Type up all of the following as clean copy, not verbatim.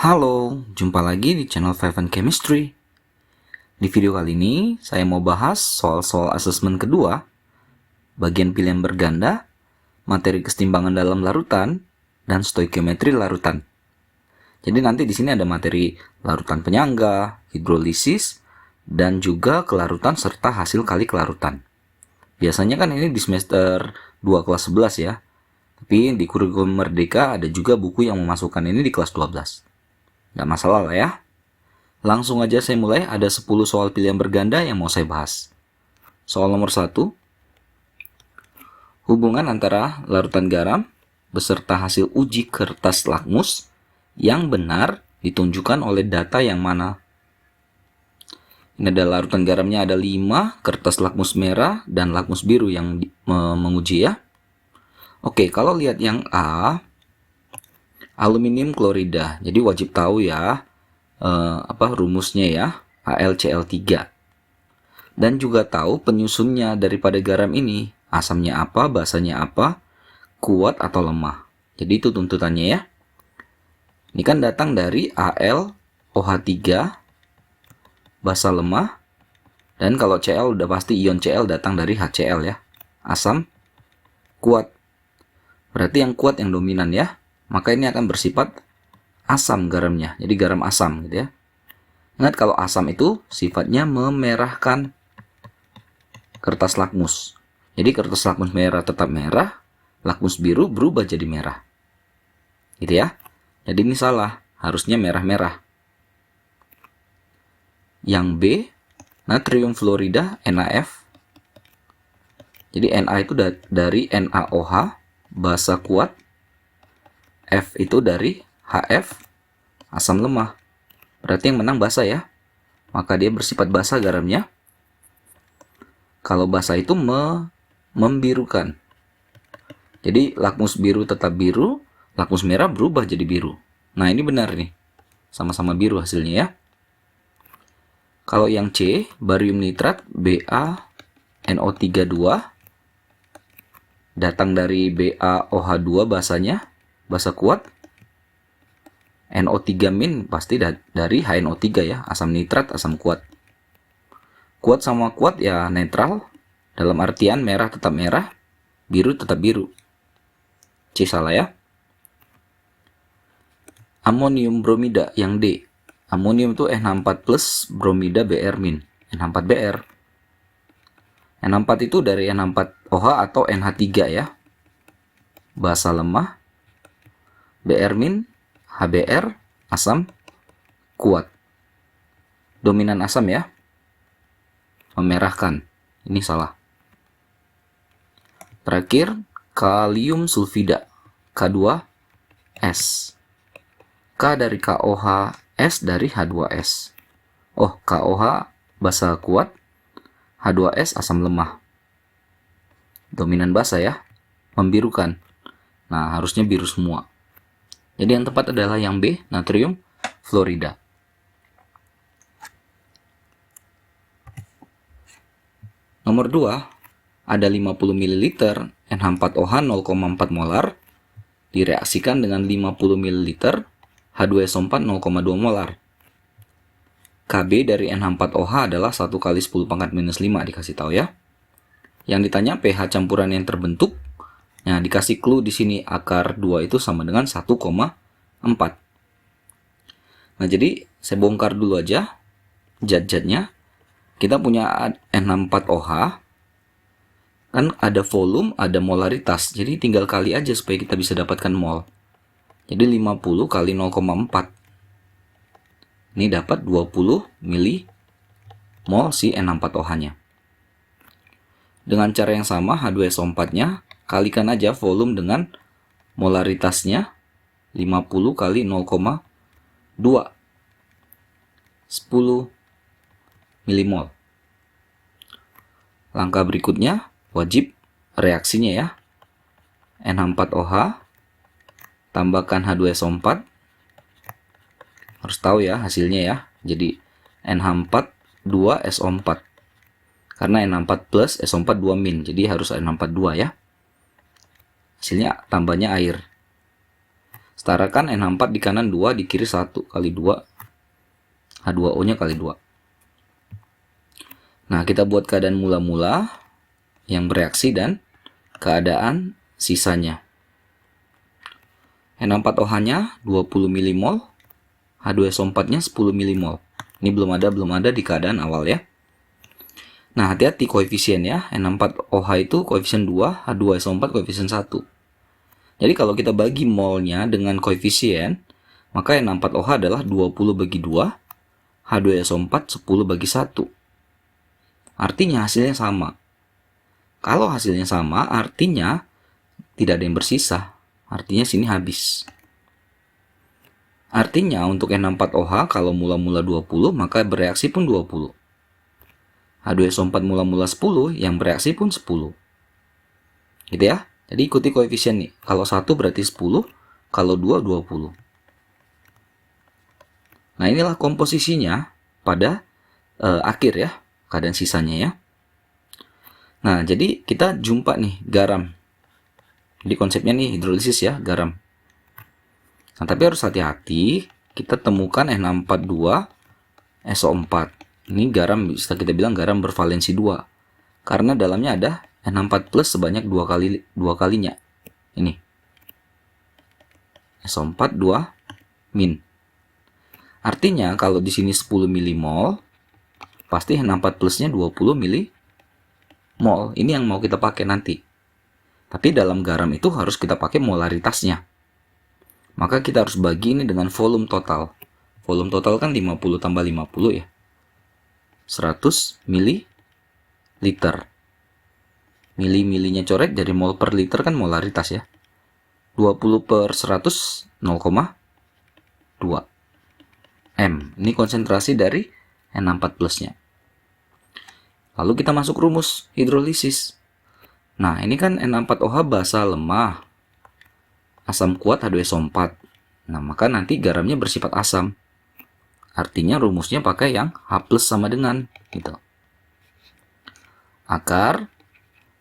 Halo, jumpa lagi di channel Five and Chemistry. Di video kali ini, saya mau bahas soal-soal asesmen kedua, bagian pilihan berganda, materi kesetimbangan dalam larutan, dan stoikiometri larutan. Jadi nanti di sini ada materi larutan penyangga, hidrolisis, dan juga kelarutan serta hasil kali kelarutan. Biasanya kan ini di semester 2 kelas 11 ya. Tapi di kurikulum Merdeka ada juga buku yang memasukkan ini di kelas 12. Nggak masalah lah ya. Langsung aja saya mulai, ada 10 soal pilihan berganda yang mau saya bahas. Soal nomor 1. Hubungan antara larutan garam beserta hasil uji kertas lakmus yang benar ditunjukkan oleh data yang mana? Ini ada larutan garamnya ada 5, kertas lakmus merah dan lakmus biru yang menguji ya. Oke, kalau lihat yang A, aluminium klorida. Jadi wajib tahu ya rumusnya ya, AlCl3. Dan juga tahu penyusunnya daripada garam ini, asamnya apa, basanya apa, kuat atau lemah. Jadi itu tuntutannya ya. Ini kan datang dari AlOH3, basa lemah. Dan kalau Cl udah pasti ion Cl datang dari HCl ya, asam kuat. Berarti yang kuat yang dominan ya. Maka ini akan bersifat asam garamnya. Jadi garam asam gitu ya. Ingat kalau asam itu sifatnya memerahkan kertas lakmus. Jadi kertas lakmus merah tetap merah, lakmus biru berubah jadi merah. Gitu ya. Jadi ini salah, harusnya merah-merah. Yang B, natrium fluorida NaF. Jadi Na itu dari NaOH, basa kuat. F itu dari HF, asam lemah. Berarti yang menang basa ya. Maka dia bersifat basa garamnya. Kalau basa itu membirukan. Jadi lakmus biru tetap biru, lakmus merah berubah jadi biru. Nah ini benar nih. Sama-sama biru hasilnya ya. Kalau yang C, barium nitrat BaNO32 datang dari BaOH2 basanya, basa kuat. NO3- pasti dari HNO3 ya, asam nitrat, asam kuat. Kuat sama kuat ya netral, dalam artian merah tetap merah, biru tetap biru. C salah ya. Amonium bromida yang D. Amonium itu NH4 plus, bromida Br-. NH4Br. NH4 itu dari NH4OH atau NH3 ya. Basa lemah. Br-, HBr, asam kuat. Dominan asam ya. Memerahkan. Ini salah. Terakhir, kalium sulfida. K2S. K dari KOH, S dari H2S. Oh, KOH basa kuat, H2S asam lemah. Dominan basa ya. Membirukan. Nah, harusnya biru semua. Jadi yang tepat adalah yang B, natrium fluorida. Nomor 2, ada 50 ml NH4OH 0,4 molar direaksikan dengan 50 ml H2SO4 0,2 molar. Kb dari NH4OH adalah 1 kali 10 pangkat minus 5 dikasih tahu ya. Yang ditanya pH campuran yang terbentuk. Nah, dikasih clue di sini akar 2 itu sama dengan 1,4. Nah, jadi saya bongkar dulu aja zat-zatnya. Kita punya N64OH. Kan ada volume, ada molaritas. Jadi tinggal kali aja supaya kita bisa dapatkan mol. Jadi 50 kali 0,4. Ini dapat 20 milimol si N64OH-nya. Dengan cara yang sama, H2SO4-nya kalikan aja volume dengan molaritasnya 50 kali 0,2. 10 milimol. Langkah berikutnya wajib reaksinya ya. NH4OH tambahkan H2SO4. Harus tahu ya hasilnya ya. Jadi NH4 2SO4. Karena NH4 plus SO4 2-. Jadi harus NH4 2 ya. Hasilnya tambahnya air. Setarakan NH4 di kanan 2, di kiri 1 kali 2, H2O nya kali 2. Nah, kita buat keadaan mula-mula yang bereaksi dan keadaan sisanya. N4OH nya 20 mmol, H2SO4 nya 10 mmol. Ini belum ada di keadaan awal ya. Nah, hati-hati koefisiennya. N4OH itu koefisien 2, H2SO4 koefisien 1. Jadi kalau kita bagi molnya dengan koefisien, maka N4OH adalah 20 bagi 2, H2SO4 10 bagi 1. Artinya hasilnya sama. Kalau hasilnya sama, artinya tidak ada yang bersisa. Artinya sini habis. Artinya untuk N4OH kalau mula-mula 20, maka bereaksi pun 20. H2SO4 mula-mula 10, yang bereaksi pun 10. Gitu ya. Jadi ikuti koefisien nih. Kalau 1 berarti 10, kalau 2, 20. Nah, inilah komposisinya pada akhir ya. Keadaan sisanya ya. Nah, jadi kita jumpa nih garam. Jadi konsepnya nih hidrolisis ya, garam. Nah, tapi harus hati-hati, kita temukan N642SO4. Ini garam, bisa kita bilang garam bervalensi 2. Karena dalamnya ada N4 plus sebanyak 2 kalinya. Ini. SO4 2 min. Artinya kalau di sini 10 mmol, pasti N4 plusnya 20 mmol. Ini yang mau kita pakai nanti. Tapi dalam garam itu harus kita pakai molaritasnya. Maka kita harus bagi ini dengan volume total. Volume total kan 50 tambah 50 ya. 100 ml. Mili-milinya coret dari mol per liter kan molaritas ya. 20 per 100 0,2 M. Ini konsentrasi dari N4 plusnya. Lalu kita masuk rumus hidrolisis. Nah, ini kan N4OH basa lemah. Asam kuat H2SO4. Nah, maka nanti garamnya bersifat asam. Artinya rumusnya pakai yang H plus sama dengan gitu. Akar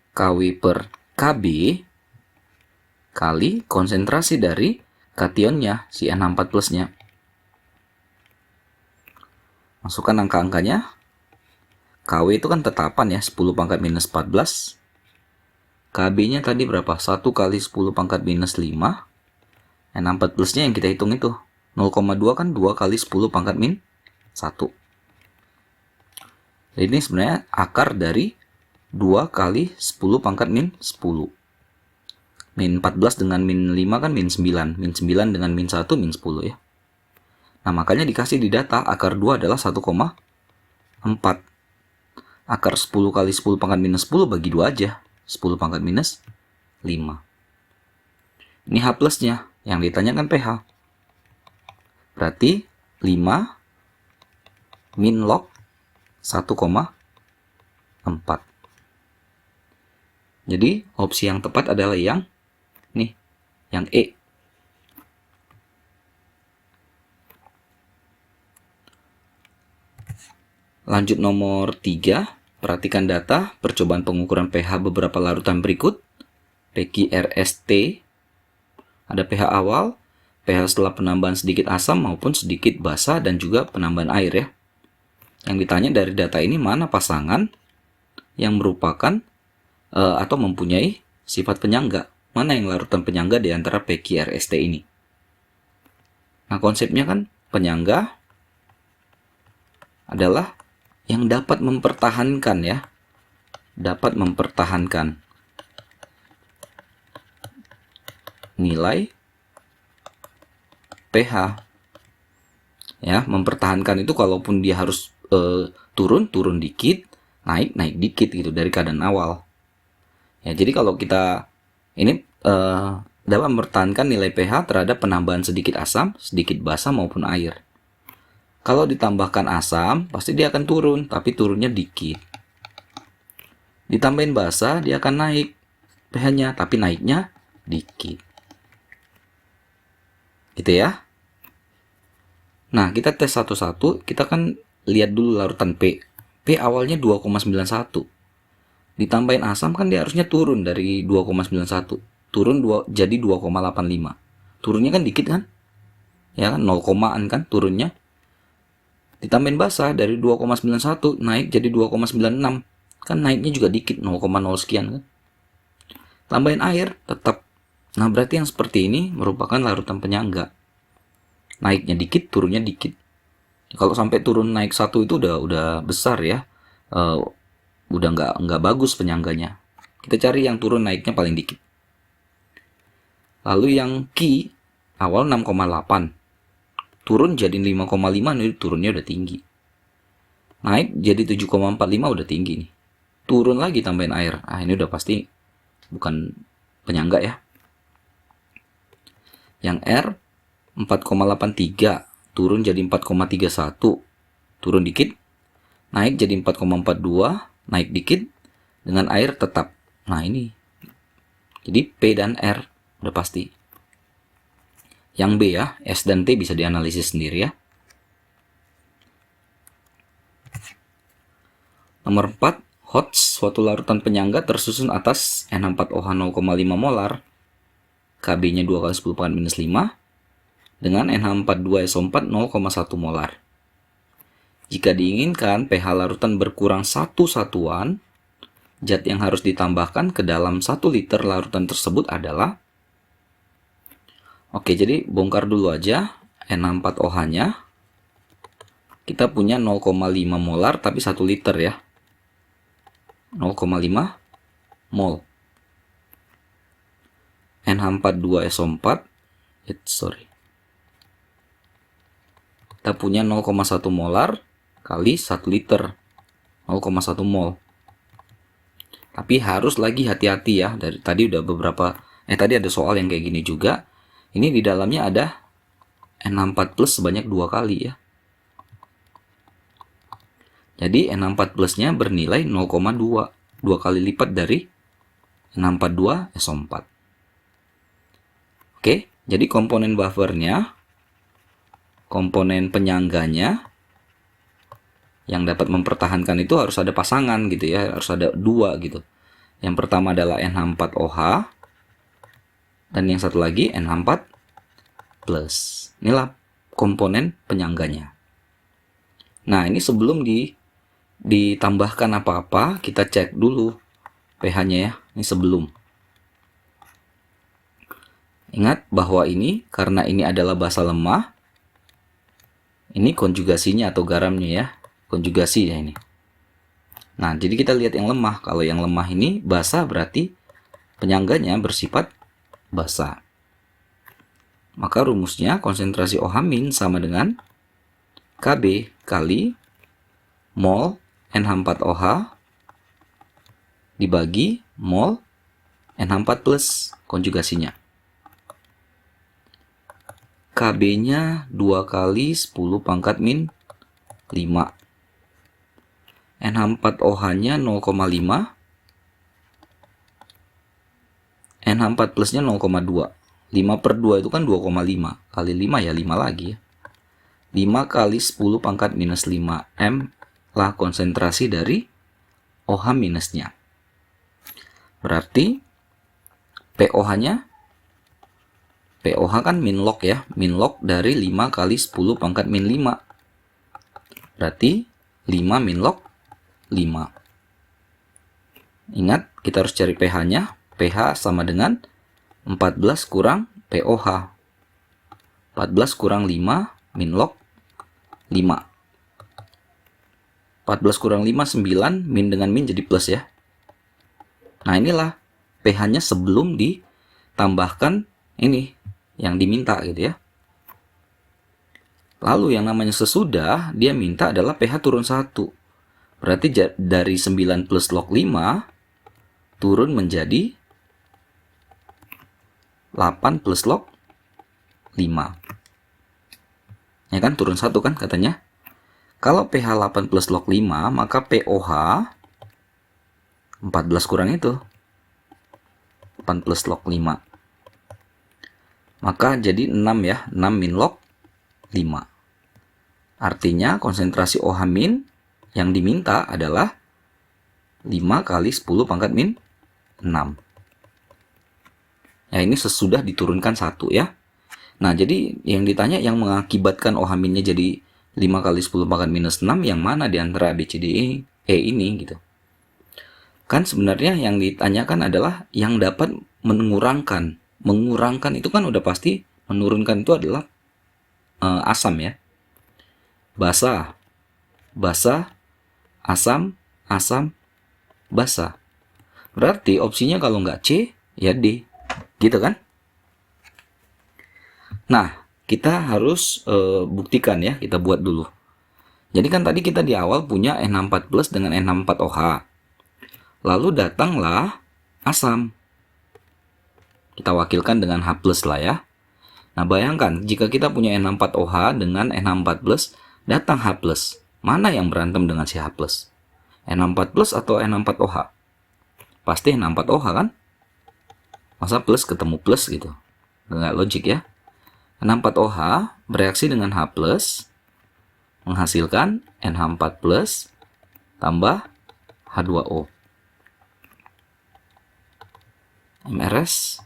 Kw per Kb kali konsentrasi dari kationnya, si N4 plusnya. Masukkan angka-angkanya. Kw itu kan tetapan ya, 10 pangkat minus 14. Kb-nya tadi berapa? 1 kali 10 pangkat minus 5. N4 plusnya yang kita hitung itu. 0,2 kan 2 kali 10 pangkat min 1. Jadi ini sebenarnya akar dari 2 kali 10 pangkat min 10. Min 14 dengan min 5 kan min 9. Min 9 dengan min 1 min 10 ya. Nah, makanya dikasih di data akar 2 adalah 1,4. Akar 10 kali 10 pangkat minus 10 bagi 2 aja. 10 pangkat minus 5. Ini H plusnya. Yang ditanyakan pH. Berarti 5 min log 1,4. Jadi opsi yang tepat adalah yang nih, yang E. Lanjut nomor 3. Perhatikan data percobaan pengukuran pH beberapa larutan berikut. PQRST. Ada pH awal, pH setelah penambahan sedikit asam maupun sedikit basa, dan juga penambahan air ya. Yang ditanya dari data ini mana pasangan yang merupakan atau mempunyai sifat penyangga. Mana yang larutan penyangga di antara PQRST ini. Nah, konsepnya kan penyangga adalah yang dapat mempertahankan ya. Dapat mempertahankan nilai pH. Ya, mempertahankan itu kalaupun dia harus turun dikit, naik dikit gitu dari keadaan awal. Ya, jadi kalau kita ini dapat mempertahankan nilai pH terhadap penambahan sedikit asam, sedikit basa maupun air. Kalau ditambahkan asam, pasti dia akan turun, tapi turunnya dikit. Ditambahin basa, dia akan naik pH-nya, tapi naiknya dikit. Gitu ya. Nah, kita tes satu-satu. Kita kan lihat dulu larutan P. P awalnya 2,91. Ditambahin asam kan dia harusnya turun dari 2,91. Turun jadi 2,85. turunnya kan dikit kan, ya kan, 0 komaan kan turunnya. Ditambahin basah dari 2,91 naik jadi 2,96, kan naiknya juga dikit, 0,0 sekian kan. Tambahin air tetap. Nah, berarti yang seperti ini merupakan larutan penyangga. Naiknya dikit, turunnya dikit. Kalau sampai turun naik 1 itu udah besar ya. Udah nggak bagus penyangganya. Kita cari yang turun naiknya paling dikit. Lalu yang Ki awal 6,8. Turun jadi 5,5, ini turunnya udah tinggi. Naik jadi 7,45 udah tinggi nih. Turun lagi tambahin air. Ah, ini udah pasti bukan penyangga ya. Yang R 4,83 turun jadi 4,31, turun dikit. Naik jadi 4,42, naik dikit. Dengan air tetap. Nah, ini. Jadi P dan R udah pasti. Yang B ya, S dan T bisa dianalisis sendiri ya. Nomor 4, HOTS, suatu larutan penyangga tersusun atas NH4OH 0,5 molar, Kb-nya 2 kali 10 pangkat minus 5, dengan NH42SO4 0,1 molar. Jika diinginkan pH larutan berkurang 1 satuan, zat yang harus ditambahkan ke dalam 1 liter larutan tersebut adalah, oke, jadi bongkar dulu aja NH4OH-nya. Kita punya 0,5 molar tapi 1 liter ya. 0,5 mol. NH42SO4, kita punya 0,1 molar kali 1 liter, 0,1 mol. Tapi harus lagi hati-hati ya. Dari tadi udah beberapa, tadi ada soal yang kayak gini juga. Ini di dalamnya ada NH4 plus sebanyak 2 kali ya. Jadi NH4 plusnya bernilai 0,2, 2 kali lipat dari NH42SO4. Oke, jadi komponen buffernya, komponen penyangganya yang dapat mempertahankan itu harus ada pasangan gitu ya, harus ada 2 gitu. Yang pertama adalah NH4OH dan yang satu lagi NH4 plus. Inilah komponen penyangganya. Nah, ini sebelum ditambahkan apa-apa, kita cek dulu pH-nya ya. Ini sebelum. Ingat bahwa ini, karena ini adalah basa lemah, ini konjugasinya atau garamnya ya. Konjugasi ya ini. Nah, jadi kita lihat yang lemah. Kalau yang lemah ini basa, berarti penyangganya bersifat basa. Maka rumusnya konsentrasi OH- sama dengan Kb kali mol NH4OH dibagi mol NH4 plus konjugasinya. Kb-nya 2 kali 10 pangkat min 5. NH4OH-nya 0,5. NH4 plusnya 0,2. 5 per 2 itu kan 2,5. Kali 5 ya 5 lagi ya. 5 kali 10 pangkat minus 5 M lah konsentrasi dari OH minusnya. Berarti POH-nya, POH kan min log ya. Min log dari 5 kali 10 pangkat min 5. Berarti 5 min log 5. Ingat, kita harus cari pH-nya. pH sama dengan 14 kurang POH. 14 kurang 5 min log 5. 14 kurang 5, 9. Min dengan min jadi plus ya. Nah, inilah pH-nya sebelum ditambahkan ini yang diminta gitu ya. Lalu yang namanya sesudah, dia minta adalah pH turun 1. Berarti dari 9 plus log 5 turun menjadi 8 plus log 5. Ya kan, turun 1 kan katanya. Kalau pH 8 plus log 5, maka POH 14 kurang itu. 8 plus log 5. Maka jadi 6 ya, 6 min log 5. Artinya konsentrasi OH min yang diminta adalah 5 kali 10 pangkat min 6. Ya, ini sesudah diturunkan 1 ya. Nah, jadi yang ditanya yang mengakibatkan OH-nya jadi 5 kali 10 pangkat minus 6 yang mana di antara B, C, D, E ini gitu. Kan sebenarnya yang ditanyakan adalah yang dapat mengurangkan. Mengurangkan itu kan udah pasti menurunkan itu adalah asam ya. Basa, basa, asam, asam, basa. Berarti opsinya kalau nggak C, ya D. Gitu kan? Nah, kita harus buktikan ya, kita buat dulu. Jadi kan tadi kita di awal punya N64 plus dengan N64OH. Lalu datanglah asam. Kita wakilkan dengan H plus lah ya. Nah, bayangkan jika kita punya N64OH dengan N64 plus, datang H plus. Mana yang berantem dengan si H plus? N64 plus atau N64OH? Pasti N64OH kan? Masa plus ketemu plus gitu? Nggak logik ya. N64OH bereaksi dengan H plus, menghasilkan NH4 plus tambah H2O. MRS.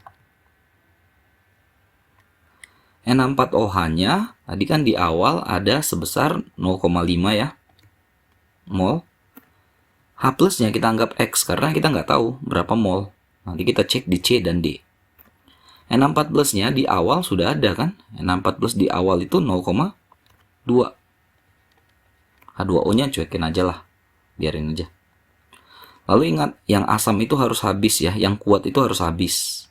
N64OH-nya tadi kan di awal ada sebesar 0,5 ya, mol. H plusnya kita anggap X karena kita nggak tahu berapa mol. Nanti kita cek di C dan D. N64 plusnya di awal sudah ada kan? N64 plus di awal itu 0,2. H2O-nya cuekin aja lah. Biarin aja. Lalu ingat, yang asam itu harus habis ya. Yang kuat itu harus habis.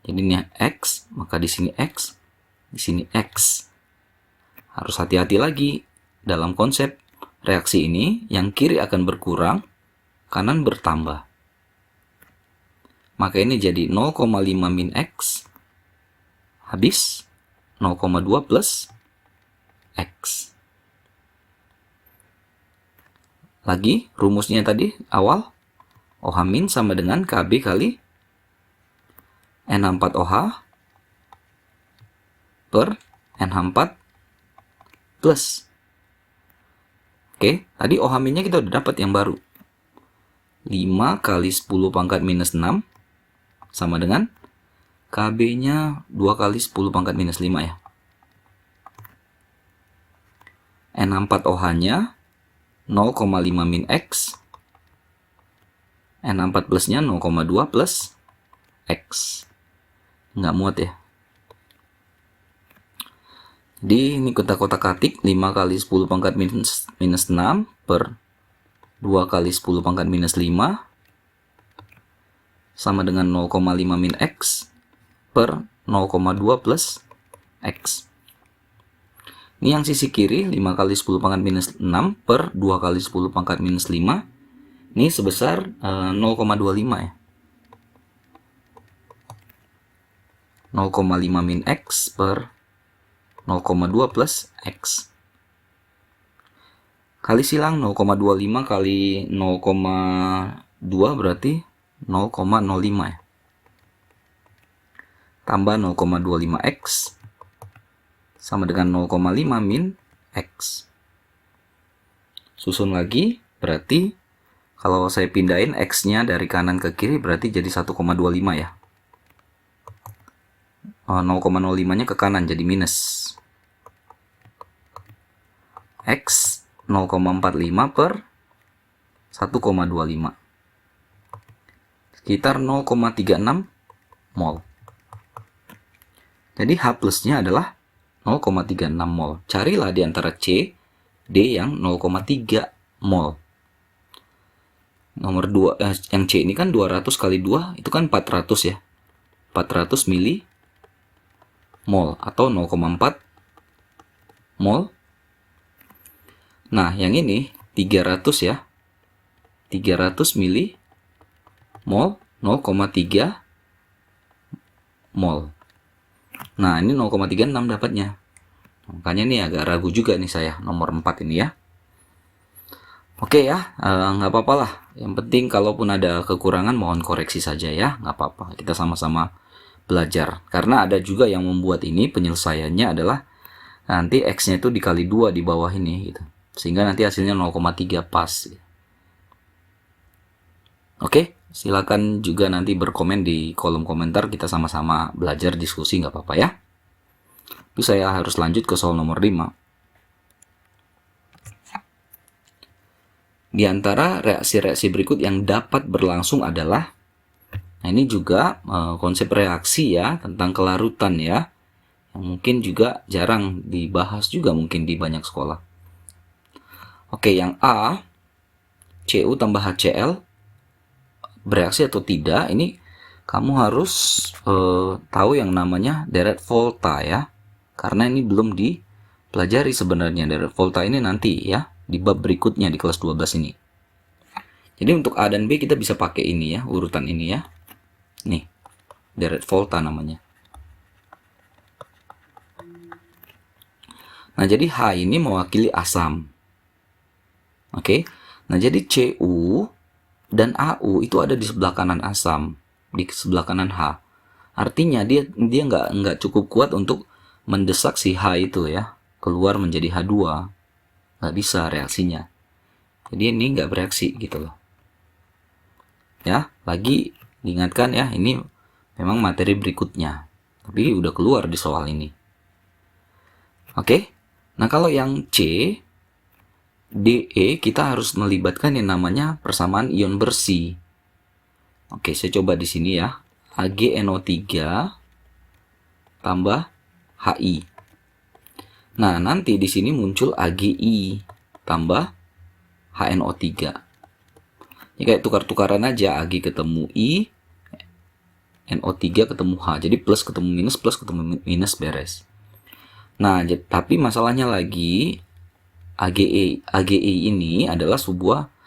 Jadi ini X, maka di sini X, di sini X. Harus hati-hati lagi dalam konsep reaksi ini. Yang kiri akan berkurang, kanan bertambah. Maka ini jadi 0,5 min X habis 0,2 plus X. Lagi rumusnya tadi awal OH min sama dengan KB kali N64OH per NH4 plus. Oke, tadi OH minnya kita udah dapat yang baru. 5 kali 10 pangkat minus 6 sama dengan KB-nya 2 kali 10 pangkat minus 5 ya. N64OH-nya 0,5 min X. N64 plusnya 0,2 plus X. Nggak muat ya. Jadi ini kotak-kotak atik 5 kali 10 pangkat minus 6 per 2 kali 10 pangkat minus 5 sama dengan 0,5 min X per 0,2 plus X. Ini yang sisi kiri 5 kali 10 pangkat minus 6 per 2 kali 10 pangkat minus 5. Ini sebesar 0,25 ya. 0,5 min X per 0,2 plus X. Kali silang 0,25 kali 0,2 berarti 0,05 ya. Tambah 0,25X sama dengan 0,5 min X. Susun lagi, berarti kalau saya pindahin X-nya dari kanan ke kiri berarti jadi 1,25 ya. 0,05-nya ke kanan jadi minus. X 0,45 per 1,25. Sekitar 0,36 mol. Jadi H plusnya adalah 0,36 mol. Carilah di antara C, D yang 0,3 mol. Nomor 2, yang C ini kan 200 kali 2, itu kan 400 ya. 400 mili mol atau 0,4 mol. Nah, yang ini 300 ya. 300 mili mol 0,3 mol. Nah, ini 0,36 dapatnya. Makanya ini agak ragu juga nih saya nomor 4 ini ya. Oke ya, nggak apa-apa lah. Yang penting kalaupun ada kekurangan mohon koreksi saja ya, nggak apa-apa. Kita sama-sama belajar. Karena ada juga yang membuat ini penyelesaiannya adalah nanti X-nya itu dikali 2 di bawah ini gitu. Sehingga nanti hasilnya 0,3 pas. Oke, silakan juga nanti berkomen di kolom komentar. Kita sama-sama belajar diskusi, nggak apa-apa ya. Itu saya harus lanjut ke soal nomor 5. Di antara reaksi-reaksi berikut yang dapat berlangsung adalah, nah ini juga konsep reaksi ya, tentang kelarutan ya, yang mungkin juga jarang dibahas juga mungkin di banyak sekolah. Oke, yang A, Cu tambah HCl bereaksi atau tidak, ini kamu harus tahu yang namanya deret volta ya, karena ini belum dipelajari sebenarnya. Deret volta ini nanti ya, di bab berikutnya di kelas 12 ini. Jadi untuk A dan B kita bisa pakai ini ya, urutan ini ya. Nih, deret volta namanya. Nah, jadi H ini mewakili asam. Oke. Nah, jadi Cu dan Au itu ada di sebelah kanan asam, di sebelah kanan H. Artinya dia nggak cukup kuat untuk mendesak si H itu ya keluar menjadi H2. Nggak bisa reaksinya. Jadi ini nggak bereaksi gitu loh. Ya, lagi diingatkan ya, ini memang materi berikutnya. Tapi udah keluar di soal ini. Oke. Nah, kalau yang C, DE kita harus melibatkan yang namanya persamaan ion bersih. Oke, saya coba di sini ya. AgNO3 tambah Hi. Nah, nanti di sini muncul Agi tambah HNO3. Ini kayak tukar-tukaran aja, Ag ketemu I, NO3 ketemu H. Jadi plus ketemu minus beres. Nah, tapi masalahnya lagi AgE ini adalah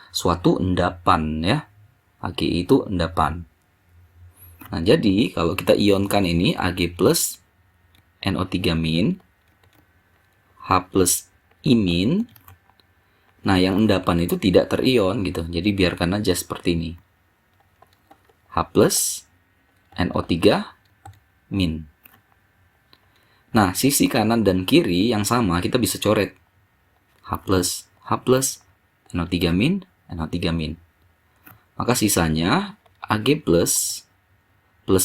suatu endapan ya. AgE itu endapan. Nah, jadi kalau kita ionkan ini Ag plus NO3 min H plus I min. Nah, yang endapan itu tidak terion gitu. Jadi biarkan aja seperti ini. H plus NO3 min. Nah, sisi kanan dan kiri yang sama kita bisa coret. H plus NO3 min, NO3 min. Maka sisanya Ag plus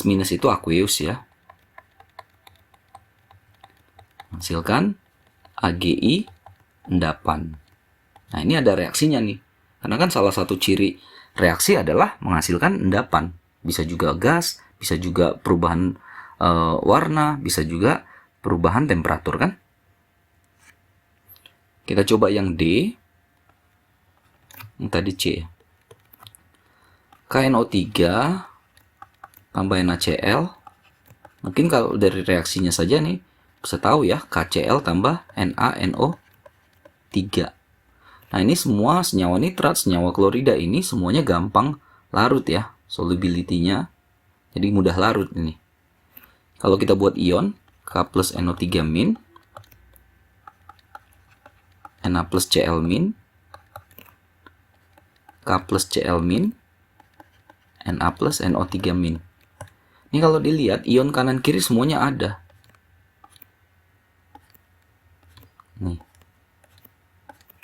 minus itu aqueous ya. Menghasilkan AgI endapan. Nah, ini ada reaksinya nih. Karena kan salah satu ciri reaksi adalah menghasilkan endapan. Bisa juga gas, bisa juga perubahan warna, bisa juga perubahan temperatur kan. Kita coba yang D. Yang tadi C. KNO3 tambah NaCl. Mungkin kalau dari reaksinya saja nih, bisa tahu ya, KCl tambah NaNO3. Nah, ini semua senyawa nitrat, senyawa klorida ini semuanya gampang larut ya, solubility-nya. Jadi mudah larut ini. Kalau kita buat ion, K plus NO3 min, Na plus Cl min, K plus Cl min, Na plus NO3 min. Ini kalau dilihat, ion kanan kiri semuanya ada. Nih.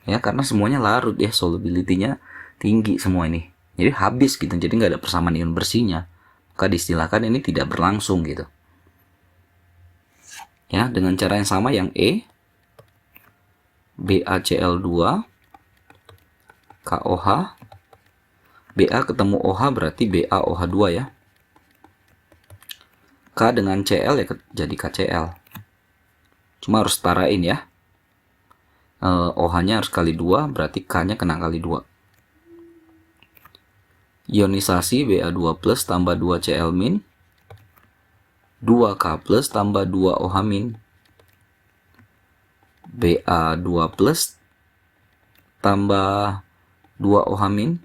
Ya, karena semuanya larut ya, solubility-nya tinggi semua ini. Jadi habis gitu, jadi nggak ada persamaan ion bersihnya. Maka diistilahkan ini tidak berlangsung gitu. Ya, dengan cara yang sama yang E, BaCl2, KOH, Ba ketemu OH berarti BaOH2 ya. K dengan Cl ya jadi KCl. Cuma harus setarain ya. OH-nya harus kali 2, berarti K-nya kena kali 2. Ionisasi Ba2 plus tambah 2Cl min, 2K plus tambah 2OH min. Ba2 plus tambah 2OH min,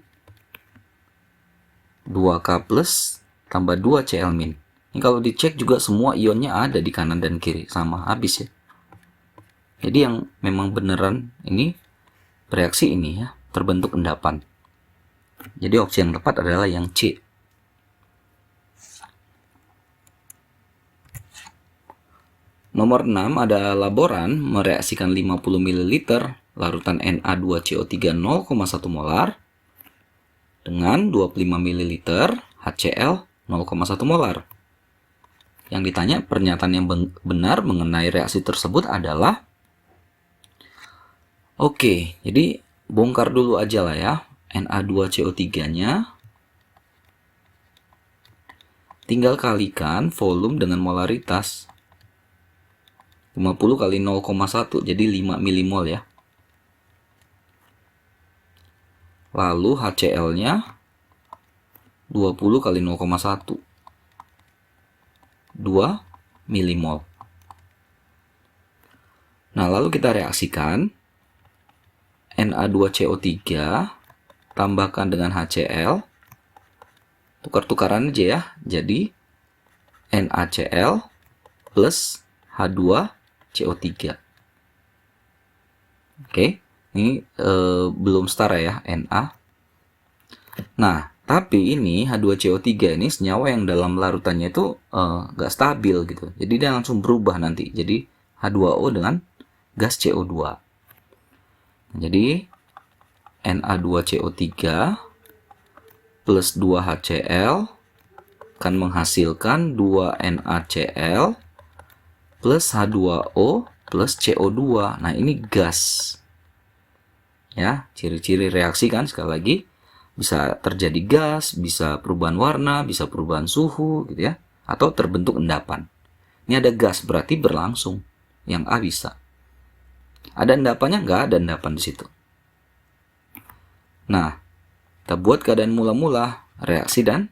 2K plus tambah 2Cl min. Ini kalau dicek juga semua ionnya ada di kanan dan kiri, sama habis ya. Jadi yang memang beneran ini bereaksi ini ya, terbentuk endapan. Jadi opsi yang tepat adalah yang C. Nomor 6 ada laboran mereaksikan 50 ml larutan Na2CO3 0,1 molar dengan 25 ml HCl 0,1 molar. Yang ditanya pernyataan yang benar mengenai reaksi tersebut adalah oke, jadi bongkar dulu aja lah ya. Na2CO3-nya tinggal kalikan volume dengan molaritas. 50 kali 0,1 jadi 5 milimol ya. Lalu HCl-nya 20 kali 0,1 2 milimol. Nah, lalu kita reaksikan Na2CO3 tambahkan dengan HCl. Tukar-tukaran aja ya. Jadi NaCl plus H2CO3. Oke, ini belum setara ya Na. Nah, tapi ini H2CO3 ini senyawa yang dalam larutannya itu nggak stabil gitu. Jadi dia langsung berubah nanti. Jadi H2O dengan gas CO2. Nah, jadi Na2CO3 plus 2 HCl akan menghasilkan 2 NaCl plus H2O plus CO2. Nah, ini gas. Ya, ciri-ciri reaksi kan sekali lagi bisa terjadi gas, bisa perubahan warna, bisa perubahan suhu gitu ya, atau terbentuk endapan. Ini ada gas berarti berlangsung. Yang A bisa. Ada endapannya? Nggak ada endapan di situ. Nah, kita buat keadaan mula-mula, reaksi dan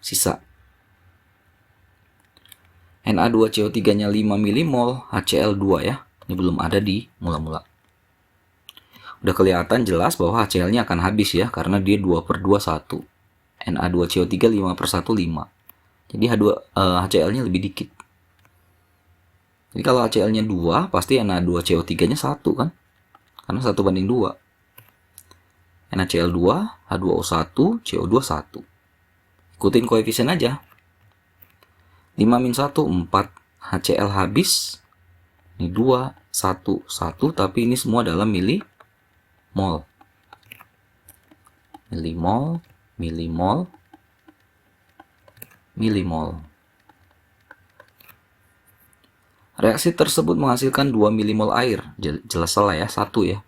sisa. Na2CO3-nya 5 milimol, HCl2 ya. Ini belum ada di mula-mula. Udah kelihatan jelas bahwa HCl-nya akan habis ya, karena dia 2/2 1. Na2CO3 5/1 5. Jadi HCl-nya lebih dikit. Jadi kalau HCl-nya 2, pasti Na2CO3-nya 1 kan? Karena 1/2. NaCl 2, H2O1, CO2 1. Ikutin koefisien aja. 5 min 1, 4. HCl habis. Ini 2, 1, 1. Tapi ini semua dalam milimol. Milimol, milimol, milimol. Reaksi tersebut menghasilkan 2 milimol air. Jelas salah ya, 1 ya.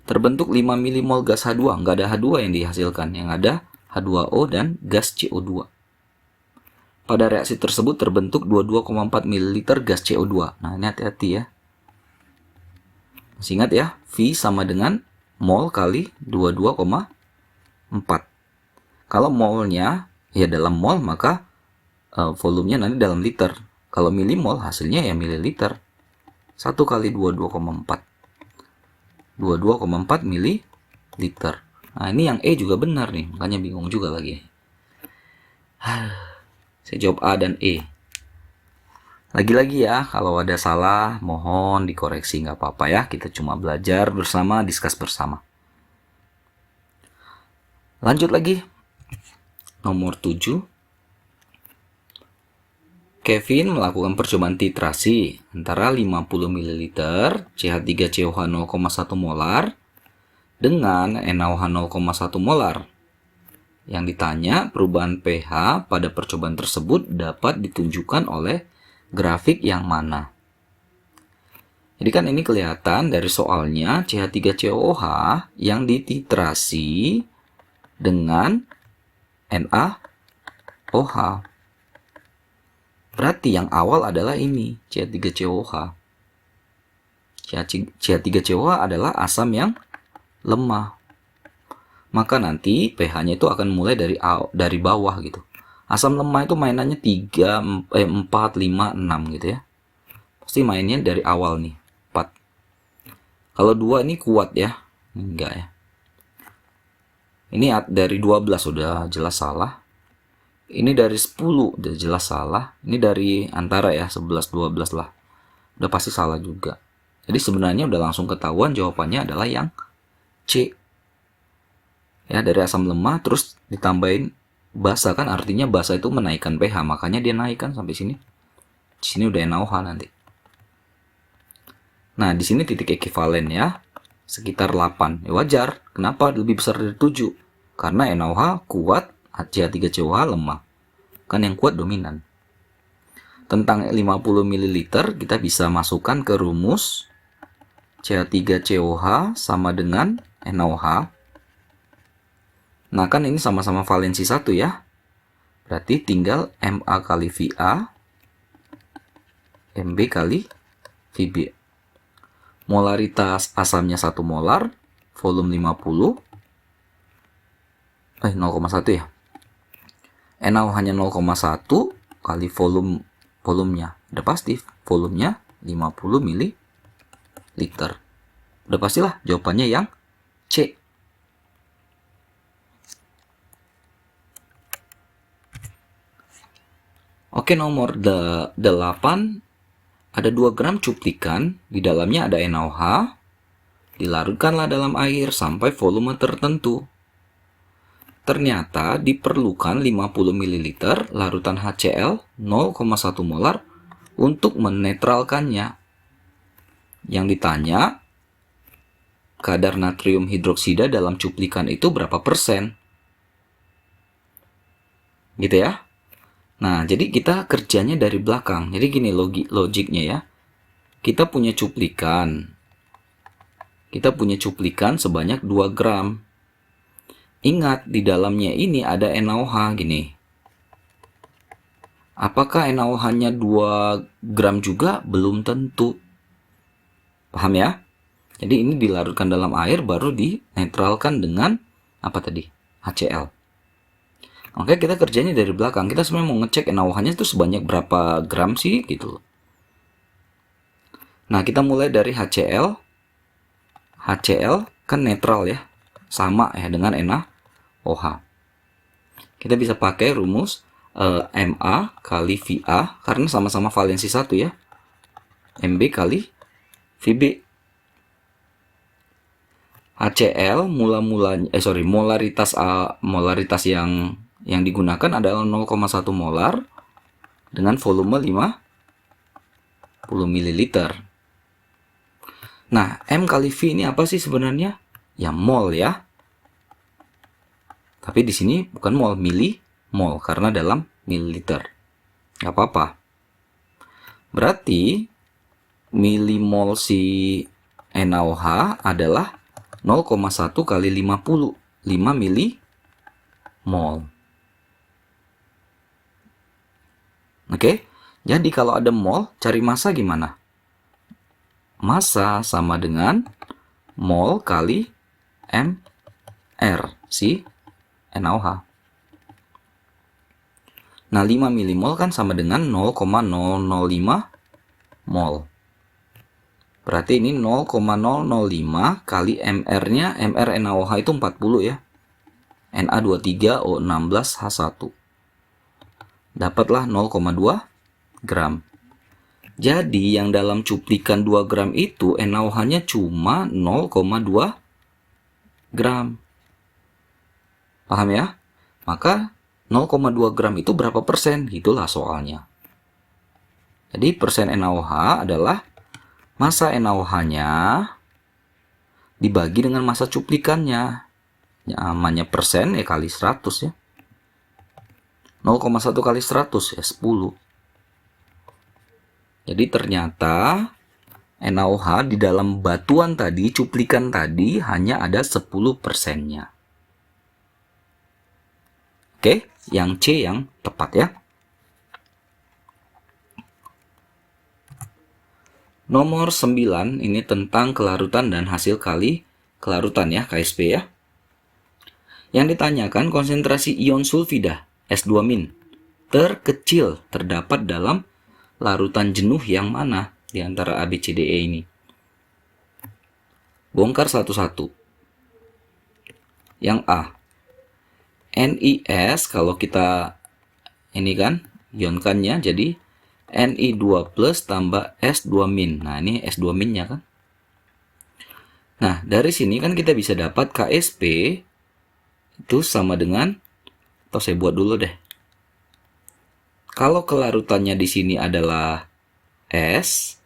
Terbentuk 5 milimol gas H2. Nggak ada H2 yang dihasilkan. Yang ada H2O dan gas CO2. Pada reaksi tersebut terbentuk 22,4 ml gas CO2. Nah, ini hati-hati ya. Masih ingat ya, V sama dengan mol kali 22,4. Kalau molnya ya dalam mol, maka volumenya nanti dalam liter. Kalau milimol hasilnya ya mililiter. 1 kali 22,4. 22,4 mililiter. Nah, ini yang E juga benar nih, makanya bingung juga lagi. Saya jawab A dan E. Lagi-lagi ya, kalau ada salah mohon dikoreksi, nggak apa-apa ya. Kita cuma belajar bersama, diskus bersama. Lanjut lagi. Nomor 7. Kevin melakukan percobaan titrasi antara 50 ml CH3COH 0,1 molar dengan NaOH 0,1 molar. Yang ditanya perubahan pH pada percobaan tersebut dapat ditunjukkan oleh grafik yang mana. Jadi kan ini kelihatan dari soalnya CH3COH yang dititrasi dengan NaOH. Berarti yang awal adalah ini, CH3COH. CH3COH adalah asam yang lemah. Maka nanti pH-nya itu akan mulai dari bawah gitu. Asam lemah itu mainannya 3, 4, 5, 6 gitu ya. Pasti mainnya dari awal nih, 4. Kalau 2 ini kuat ya. Enggak ya. Ini dari 12 sudah jelas salah. Ini dari 10 udah jelas salah. Ini dari antara ya 11 12 lah. Udah pasti salah juga. Jadi sebenarnya udah langsung ketahuan jawabannya adalah yang C. Ya, dari asam lemah terus ditambahin basa kan, artinya basa itu menaikkan pH, makanya dia naikkan sampai sini. Di sini udah NaOH nanti. Nah, di sini titik ekivalen ya. Sekitar 8. Ya wajar. Kenapa lebih besar dari 7? Karena NaOH kuat, CH3COH lemah. kan yang kuat dominan. Tentang 50 ml kita bisa masukkan ke rumus CH3COH sama dengan NaOH. Nah kan ini sama-sama valensi 1 ya. Berarti tinggal Ma kali Va, Mb kali Vb. Molaritas asamnya 1 molar, volume 50. 0,1 ya. NaOH-nya 0,1 kali volumenya. Udah pasti volumenya 50 ml. Udah pastilah jawabannya yang C. Oke, nomor 8. Ada 2 gram cuplikan, di dalamnya ada NaOH, dilarutkanlah dalam air sampai volume tertentu. Ternyata diperlukan 50 ml larutan HCl 0,1 molar untuk menetralkannya. Yang ditanya, kadar natrium hidroksida dalam cuplikan itu berapa persen? Gitu ya. Nah, jadi kita kerjanya dari belakang. Jadi gini logiknya ya. Kita punya cuplikan. Sebanyak 2 gram. Ingat, di dalamnya ini ada NaOH gini. Apakah NaOH-nya 2 gram juga? Belum tentu. Paham ya? Jadi ini dilarutkan dalam air baru dinetralkan dengan apa tadi? HCl. Oke, kita kerjanya dari belakang. Kita sebenarnya mau ngecek NaOH-nya itu sebanyak berapa gram sih gitu. Nah, kita mulai dari HCl. HCl kan netral ya. Sama ya dengan NaOH. Kita bisa pakai rumus Ma kali Va karena sama-sama valensi 1 ya. Mb kali Vb. HCl molaritas yang digunakan adalah 0,1 molar dengan volume 50 ml. Nah, M kali V ini apa sih sebenarnya? Ya mol ya. Tapi di sini bukan mol, milimol karena dalam mililiter. Gak apa-apa. Berarti milimol si NaOH adalah 0,1 kali 50, 5 milimol. Oke, jadi kalau ada mol, cari massa gimana? Massa sama dengan mol kali mR, si NaOH. Nah, 5 milimol kan sama dengan 0,005 mol. Berarti ini 0,005 kali mR-nya, mR NaOH itu 40 ya. Na23O16H1. Dapatlah 0,2 gram. Jadi yang dalam cuplikan 2 gram itu NaOH-nya cuma 0,2 gram. Paham ya? Maka 0,2 gram itu berapa persen? Itulah soalnya. Jadi persen NaOH adalah massa NaOH-nya dibagi dengan massa cuplikannya. Namanya persen ya kali 100 ya. 0,1 kali 100 ya 10. Jadi ternyata NaOH di dalam batuan tadi, cuplikan tadi hanya ada 10%-nya. Oke, yang C yang tepat ya. Nomor 9 ini tentang kelarutan dan hasil kali kelarutan ya, KSP ya. Yang ditanyakan konsentrasi ion sulfida S2- terkecil terdapat dalam larutan jenuh yang mana di antara ABCDE ini? Bongkar satu-satu. Yang A. NiS kalau kita ini kan ionkannya jadi Ni2 plus tambah S2-. Nah, ini S2-nya kan. Nah, dari sini kan kita bisa dapat KSP itu sama dengan, atau saya buat dulu deh. Kalau kelarutannya di sini adalah S,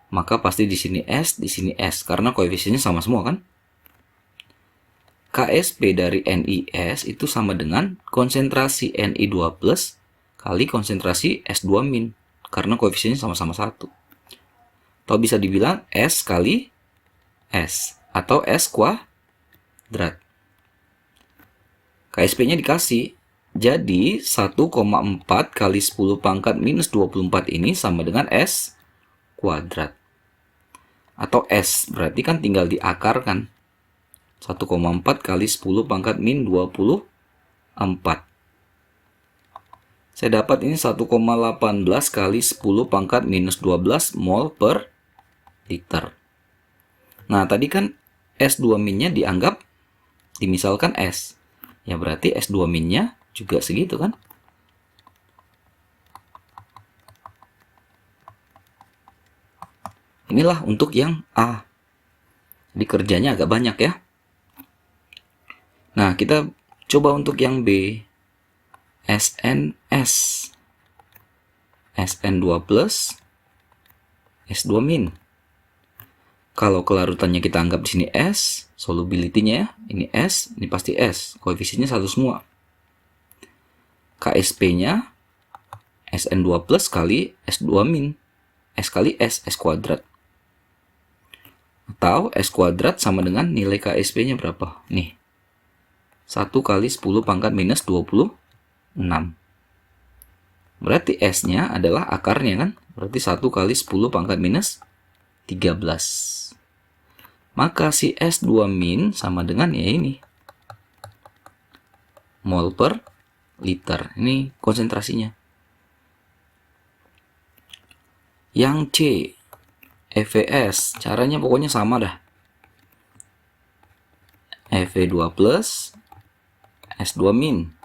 maka pasti di sini S, karena koefisiennya sama semua kan? KSP dari NiS itu sama dengan konsentrasi Ni2 plus kali konsentrasi S2 min. Karena koefisiennya sama-sama 1. Atau bisa dibilang S kali S. Atau S kuadrat. KSP-nya dikasih. Jadi 1,4 kali 10 pangkat minus 24 ini sama dengan S kuadrat. Atau S, berarti kan tinggal diakarkan. 1,4 kali 10 pangkat min 24. Saya dapat ini 1,18 kali 10 pangkat minus 12 mol per liter. Nah, tadi kan S2 minnya dianggap, dimisalkan S. Ya berarti S2 minnya juga segitu kan? Inilah untuk yang A. Jadi kerjanya agak banyak ya. Nah, kita coba untuk yang B. SNS. SN2 plus S2 min. Kalau kelarutannya kita anggap di sini S, solubility-nya ya, ini S, ini pasti S, koefisiennya satu semua. KSP-nya SN2 plus kali S2 min. S kali S, S kuadrat. Atau S kuadrat sama dengan nilai KSP-nya berapa? Nih, 1 kali 10 pangkat minus 26. Berarti S-nya adalah akarnya kan? Berarti 1 kali 10 pangkat minus 13. Maka si S2 min sama dengan ya ini. Mol per liter. Ini konsentrasinya. Yang C. EVS. Caranya pokoknya sama dah. EV2 plus S2 min.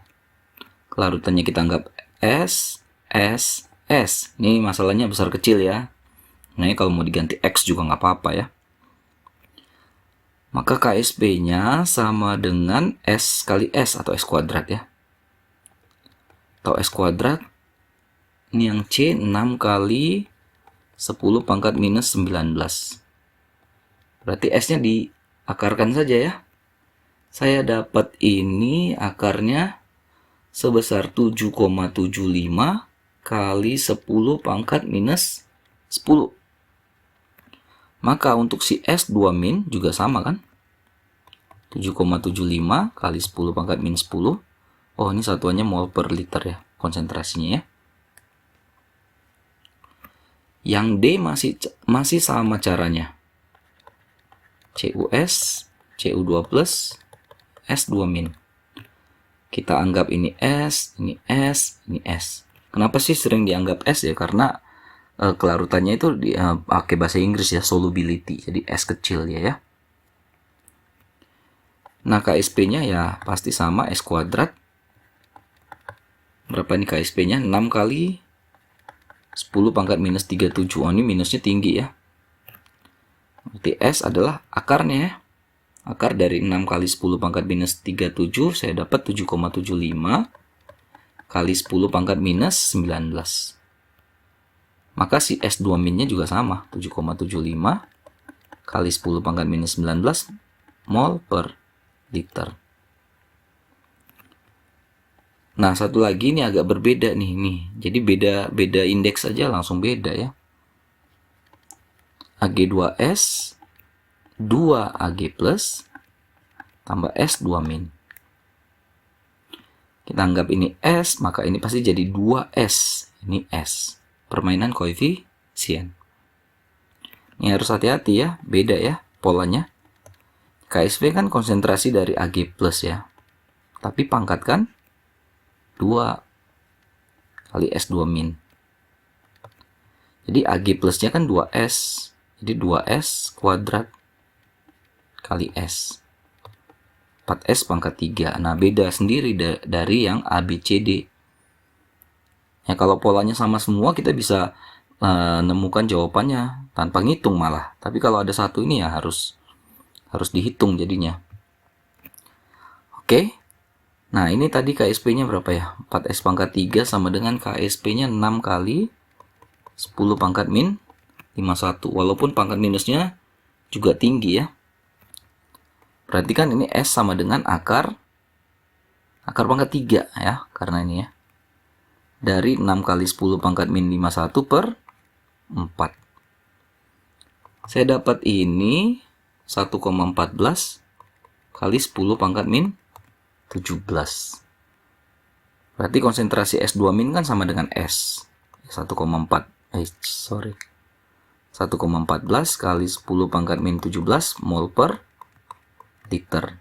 Kelarutannya kita anggap S, S, S. Ini masalahnya besar kecil ya. Nah, ini kalau mau diganti X juga nggak apa-apa ya. Maka KSP-nya sama dengan S kali S atau S kuadrat ya. Atau S kuadrat. Ini yang C 6 kali 10 pangkat minus 19. Berarti S-nya diakarkan saja ya. Saya dapat ini akarnya sebesar 7,75 kali 10 pangkat minus 10. Maka untuk si S2 min juga sama kan? 7,75 kali 10 pangkat minus 10. Oh, ini satuannya mol per liter ya, konsentrasinya ya. Yang D masih sama caranya. CuS, Cu2 plus, S2 min. Kita anggap ini S, ini S, ini S. Kenapa sih sering dianggap S ya? Karena kelarutannya itu pakai bahasa Inggris ya, solubility. Jadi S kecil ya. Nah, KSP-nya ya pasti sama S kuadrat. Berapa ini KSP-nya? 6 kali 10 pangkat minus 37. Oh, ini minusnya tinggi ya. Berarti S adalah akarnya ya. Akar dari 6 kali 10 pangkat minus 37, saya dapat 7,75 kali 10 pangkat minus 19. Maka si S2 minnya juga sama, 7,75 kali 10 pangkat minus 19 mol per liter. Nah, satu lagi ini agak berbeda nih. Jadi beda indeks saja langsung beda ya. Ag2S 2Ag plus tambah S2 min. Kita anggap ini S, maka ini pasti jadi 2S. Ini S. Permainan koefisien. Ini harus hati-hati ya, beda ya polanya. KSP kan konsentrasi dari Ag plus ya. Tapi pangkat kan 2 kali S2 min. Jadi Ag plusnya kan 2S. Jadi 2S kuadrat kali S. 4S pangkat 3. Nah, beda sendiri dari yang ABCD. Ya, kalau polanya sama semua kita bisa nemukan jawabannya tanpa ngitung malah. Tapi kalau ada satu ini ya harus dihitung jadinya. Oke. Nah, ini tadi KSP-nya berapa ya? 4S pangkat 3 sama dengan KSP-nya 6 kali 10 pangkat min 51. Walaupun pangkat minusnya juga tinggi ya. Berarti kan ini S sama dengan akar pangkat 3 ya, karena ini ya. dari 6 kali 10 pangkat min 51 per 4. Saya dapat ini 1,14 kali 10 pangkat min 17. Berarti konsentrasi S2 min kan sama dengan S. 1,14 kali 10 pangkat min 17 mol per liter.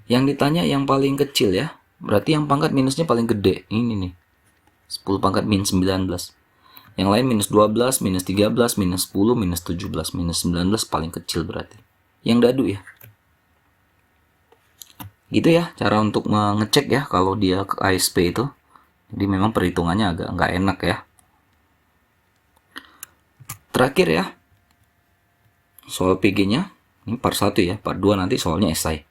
Yang ditanya yang paling kecil ya. Berarti yang pangkat minusnya paling gede. Ini nih. 10 pangkat min 19. Yang lain minus 12, minus 13, minus 10, minus 17, minus 19 paling kecil berarti. Yang dadu ya. Gitu ya cara untuk mengecek ya kalau dia ke KSP itu. Jadi memang perhitungannya agak nggak enak ya. Terakhir ya. Soal PG-nya. Ini part 1 ya. Part 2 nanti soalnya esai.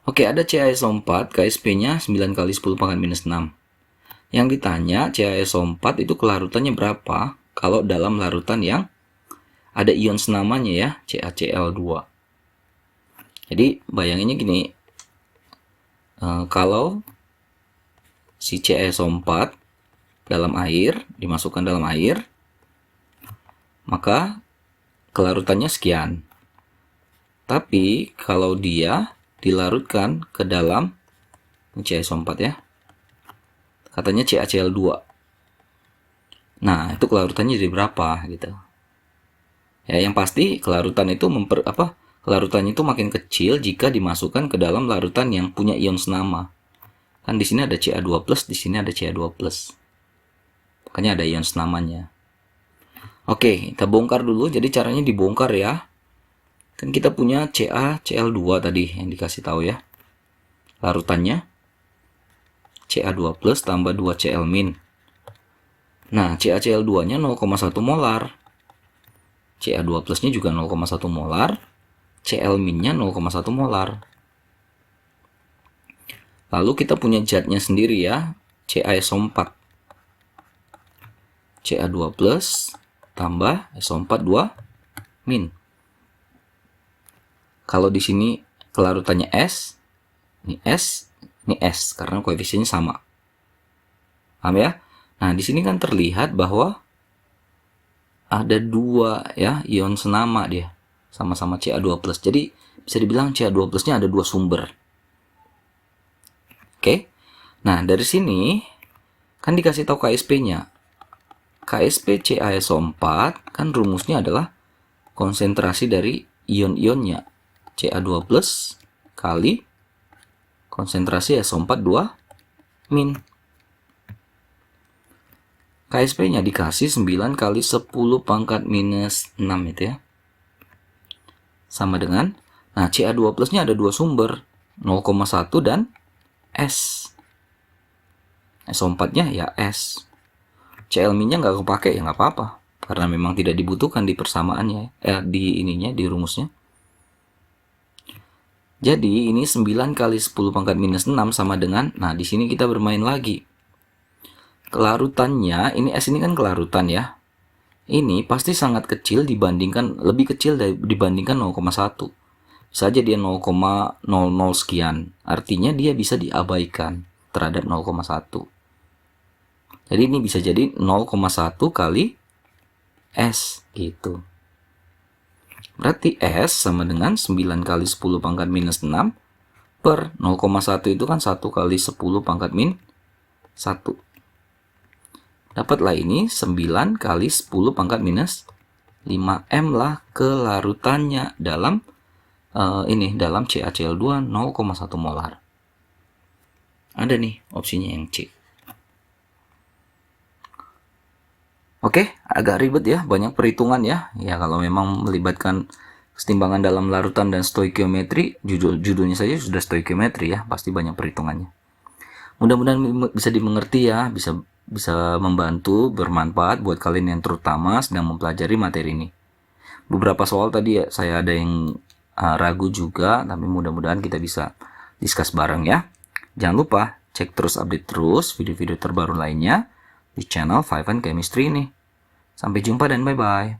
Oke, ada CaSO4, KSP-nya 9 kali 10 pangkat minus 6. Yang ditanya CaSO4 itu kelarutannya berapa kalau dalam larutan yang ada ion senamanya ya, CaCl2. Jadi bayanginnya gini, kalau si CaSO4 dalam air, dimasukkan dalam air, maka kelarutannya sekian. Tapi kalau dia dilarutkan ke dalam CaSO4 ya, katanya CaCl2. Nah, itu kelarutannya jadi berapa gitu. Ya, yang pasti kelarutan itu kelarutannya itu makin kecil jika dimasukkan ke dalam larutan yang punya ion senama. Kan di sini ada Ca2+, di sini ada Ca2+. Makanya ada ion senamanya. Oke, kita bongkar dulu. Jadi caranya dibongkar ya. Kan kita punya CaCl2 tadi yang dikasih tahu ya. Larutannya Ca2+ tambah 2Cl min. Nah, CaCl2-nya 0,1 molar. Ca2+-nya juga 0,1 molar. Cl min-nya 0,1 molar. Lalu kita punya zatnya sendiri ya. CaSO4. Ca2+ tambah SO4 2 min. Kalau di sini kelarutannya S, ini S karena koefisiennya sama. Paham ya? Nah, di sini kan terlihat bahwa ada dua ya ion senama dia, sama-sama Ca2+. Jadi bisa dibilang Ca2+-nya ada dua sumber. Oke. Nah, dari sini kan dikasih tahu KSP-nya. KSP CaSO4 kan rumusnya adalah konsentrasi dari ion-ionnya. Ca2+ kali konsentrasi SO4 2 min. KSP-nya dikasih 9 kali 10 pangkat minus 6 itu ya. Sama dengan, nah Ca2+-nya ada dua sumber, 0,1 dan S. SO4-nya ya S. Cl min-nya nggak kepake ya nggak apa-apa. Karena memang tidak dibutuhkan di persamaannya, di rumusnya. Jadi ini 9 kali 10 pangkat minus 6 sama dengan, nah di sini kita bermain lagi. Kelarutannya, ini S ini kan kelarutan ya. Ini pasti sangat kecil lebih kecil dibandingkan 0,1. Bisa aja dia 0,00 sekian. Artinya dia bisa diabaikan terhadap 0,1. Jadi ini bisa jadi 0,1 kali S gitu. Berarti S sama dengan 9 kali 10 pangkat minus 6 per 0,1 itu kan 1 kali 10 pangkat min 1. Dapatlah ini 9 kali 10 pangkat minus 5M lah kelarutannya dalam dalam CaCl2 0,1 molar. Ada nih opsinya yang C. Oke, agak ribet ya, banyak perhitungan ya. Ya kalau memang melibatkan kesetimbangan dalam larutan dan stoikiometri, judulnya saja sudah stoikiometri ya, pasti banyak perhitungannya. Mudah-mudahan bisa dimengerti ya, bisa membantu, bermanfaat buat kalian yang terutama sedang mempelajari materi ini. Beberapa soal tadi ya, saya ada yang ragu juga, tapi mudah-mudahan kita bisa discuss bareng ya. Jangan lupa cek terus, update terus video-video terbaru lainnya di channel 5N Chemistry ini. Sampai jumpa dan bye-bye.